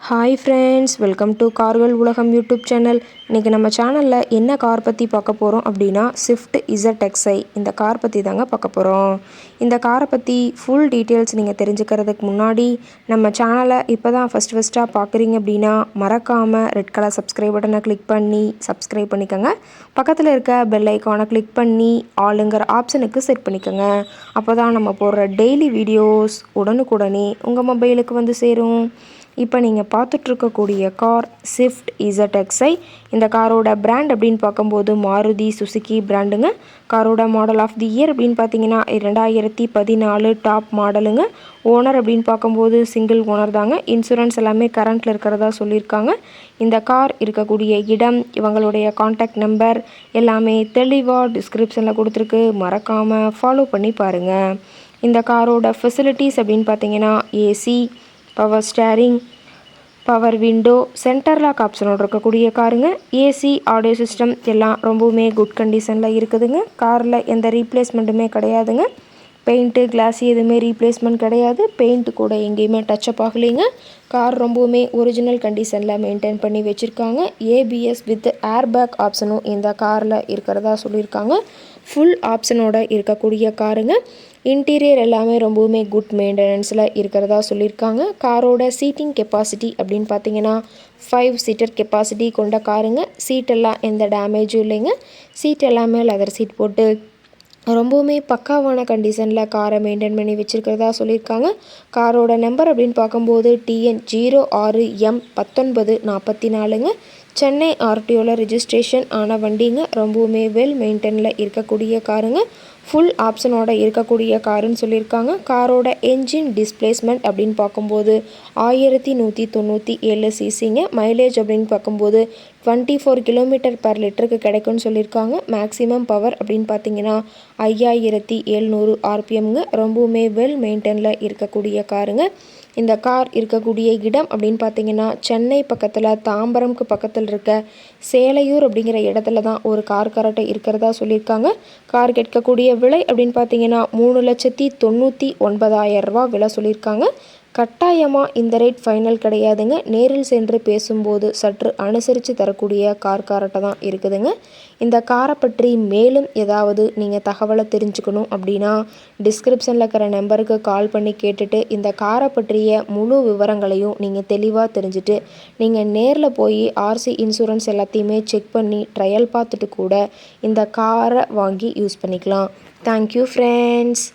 Hi friends, welcome to கார்கள் உலகம் YouTube channel. இன்றைக்கி நம்ம சேனலில் என்ன கார் பற்றி பார்க்க போகிறோம் அப்படின்னா ஸ்விஃப்ட் ZXi இந்த கார் பற்றி தாங்க பார்க்க போகிறோம். இந்த காரை பற்றி ஃபுல் டீட்டெயில்ஸ் நீங்கள் தெரிஞ்சுக்கிறதுக்கு முன்னாடி நம்ம சேனலை இப்போ தான் ஃபஸ்ட்டாக பார்க்குறீங்க அப்படின்னா மறக்காமல் ரெட் கலர் சப்ஸ்கிரைப் பட்டனை கிளிக் பண்ணி சப்ஸ்கிரைப் பண்ணிக்கோங்க. பக்கத்தில் இருக்க பெல் ஐக்கானை கிளிக் பண்ணி ஆளுங்கிற ஆப்ஷனுக்கு செட் பண்ணிக்கோங்க. அப்போ தான் நம்ம போடுற டெய்லி வீடியோஸ் உடனுக்குடனே உங்கள் மொபைலுக்கு வந்து சேரும். இப்போ நீங்கள் பார்த்துட்ருக்கக்கூடிய கார் ஸ்விஃப்ட் ZXi. இந்த காரோட பிராண்ட் அப்படின்னு பார்க்கும்போது மாருதி சுசுகி பிராண்டுங்க. காரோட மாடல் ஆஃப் தி இயர் அப்படின்னு பார்த்தீங்கன்னா 2014 டாப் மாடலுங்க. ஓனர் அப்படின்னு பார்க்கும்போது சிங்கிள் ஓனர் தாங்க. இன்சூரன்ஸ் எல்லாமே கரண்ட்டில் இருக்கிறதா சொல்லியிருக்காங்க. இந்த கார் இருக்கக்கூடிய இடம், இவங்களுடைய காண்டாக்ட் நம்பர் எல்லாமே தெளிவாக டிஸ்கிரிப்ஷனில் கொடுத்துருக்கு. மறக்காமல் ஃபாலோ பண்ணி பாருங்கள். இந்த காரோட ஃபெசிலிட்டிஸ் அப்படின்னு பார்த்தீங்கன்னா AC, power steering, power window, centre lock ஆப்ஷனோடு இருக்கக்கூடிய காருங்க. ஏசி, ஆடியோ சிஸ்டம் எல்லாம் ரொம்பவுமே குட் கண்டிஷனில் இருக்குதுங்க. காரில் எந்த ரீப்ளேஸ்மெண்ட்டுமே கிடையாதுங்க. பெயிண்ட்டு, கிளாஸு எதுவுமே ரீப்ளேஸ்மெண்ட் கிடையாது. பெயிண்ட்டு கூட எங்கேயுமே டச்சப் ஆகலைங்க. கார் ரொம்பவுமே ஒரிஜினல் கண்டிஷனில் மெயின்டைன் பண்ணி வச்சுருக்காங்க. ABS வித் ஏர்பேக் ஆப்ஷனும் இந்த காரில் இருக்கிறதா சொல்லியிருக்காங்க. ஃபுல் ஆப்ஷனோட இருக்கக்கூடிய காருங்க. இன்டீரியர் எல்லாமே ரொம்பவுமே குட் மெயின்டெனன்ஸில் இருக்கிறதா சொல்லியிருக்காங்க. காரோட சீட்டிங் கெப்பாசிட்டி அப்படின்னு பார்த்தீங்கன்னா 5 சீட்டர் கெப்பாசிட்டி கொண்ட காருங்க. சீட்டெல்லாம் எந்த டேமேஜும் இல்லைங்க. சீட் எல்லாமே லெதர் சீட் போட்டு ரொம்பவுமே பக்காவான கண்டிஷனில் காரை மெயின்டைன் பண்ணி வச்சுருக்கிறதா சொல்லியிருக்காங்க. காரோட நம்பர் அப்படின்னு பார்க்கும்போது TN 06M1944ங்க. சென்னை RTOவில் ரிஜிஸ்ட்ரேஷன் ஆன வண்டிங்க. ரொம்பவுமே வெல் மெயின்டெனில் இருக்கக்கூடிய காருங்க. ஃபுல் ஆப்ஷனோட இருக்கக்கூடிய காருன்னு சொல்லியிருக்காங்க. காரோட என்ஜின் டிஸ்பிளேஸ்மெண்ட் அப்படின்னு பார்க்கும்போது 1197 சிசிங்க. மைலேஜ் அப்படின்னு பார்க்கும்போது 24 கிலோமீட்டர் பர் லிட்டருக்கு கிடைக்கும்னு சொல்லியிருக்காங்க. மேக்ஸிமம் பவர் அப்படின்னு பார்த்தீங்கன்னா 5700 RPMங்க. ரொம்பவுமே வெல் மெயின்டெனில் இருக்கக்கூடிய காருங்க. இந்த கார் இருக்கக்கூடிய இடம் அப்படின்னு பார்த்தீங்கன்னா சென்னை பக்கத்தில் தாம்பரம்க்கு பக்கத்தில் இருக்க சேலையூர் அப்படிங்கிற இடத்துல தான் ஒரு கார் கரெக்டாக இருக்கிறதா சொல்லியிருக்காங்க. கார் கேட்கக்கூடிய விலை அப்படின்னு பார்த்தீங்கன்னா 3,99,000 ரூபா விலை சொல்லியிருக்காங்க. கட்டாயமாக இந்த ரேட் ஃபைனல் கிடையாதுங்க. நேரில் சென்று பேசும்போது சற்று அனுசரித்து தரக்கூடிய கார் காரட்டை தான் இருக்குதுங்க. இந்த காரை பற்றி மேலும் ஏதாவது நீங்கள் தகவலை தெரிஞ்சுக்கணும் அப்படின்னா டிஸ்கிரிப்ஷனில் இருக்கிற நம்பருக்கு கால் பண்ணி கேட்டுட்டு இந்த காரை பற்றிய முழு விவரங்களையும் நீங்கள் தெளிவாக தெரிஞ்சுட்டு நீங்கள் நேரில் போய் RC இன்சூரன்ஸ் எல்லாத்தையுமே செக் பண்ணி ட்ரையல் பார்த்துட்டு கூட இந்த காரை வாங்கி யூஸ் பண்ணிக்கலாம். Thank you friends.